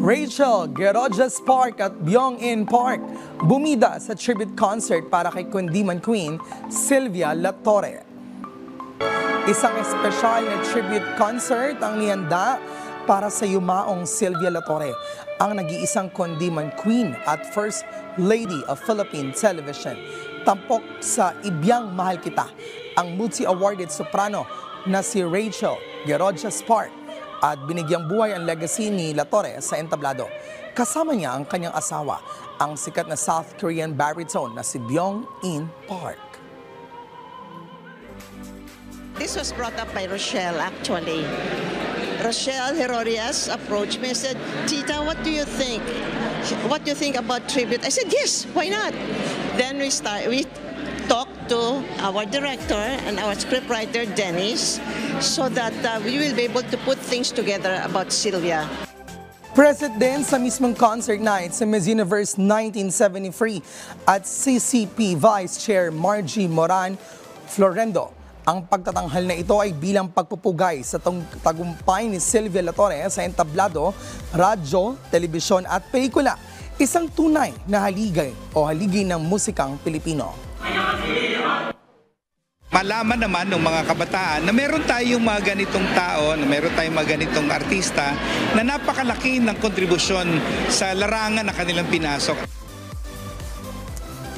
Rachel Gerojas Park at Byung-in Park bumida sa tribute concert para kay Kundiman Queen Sylvia La Torre. Isang espesyal na tribute concert ang nihanda para sa yumaong Sylvia La Torre, ang nag-iisang Kundiman Queen at First Lady of Philippine Television. Tampok sa Ibyang Mahal Kita ang multi-awarded soprano na si Rachel Gerojas Park at binigyang buhay ang legacy ni La Torre sa entablado. Kasama niya ang kanyang asawa, ang sikat na South Korean baritone na si Byung-in Park. This was brought up by Rochelle actually. Rochelle Herorias approached me and said, "Tita, what do you think? What do you think about tribute?" I said, "Yes, why not?" Then we talked to our director and our scriptwriter, Dennis, so that we will be able to put things together about Sylvia. Present din sa mismong concert night sa Miss Universe 1973 at CCP Vice Chair Margie Moran Florendo. Ang pagtatanghal na ito ay bilang pagpupugay sa tagumpay ni Sylvia La Torre sa entablado, radyo, telebisyon at pelikula. Isang tunay na haligay o haligi ng musikang Pilipino. Malaman naman ng mga kabataan na meron tayong mga ganitong tao, na meron tayong mga ganitong artista na napakalaki ng kontribusyon sa larangan na kanilang pinasok.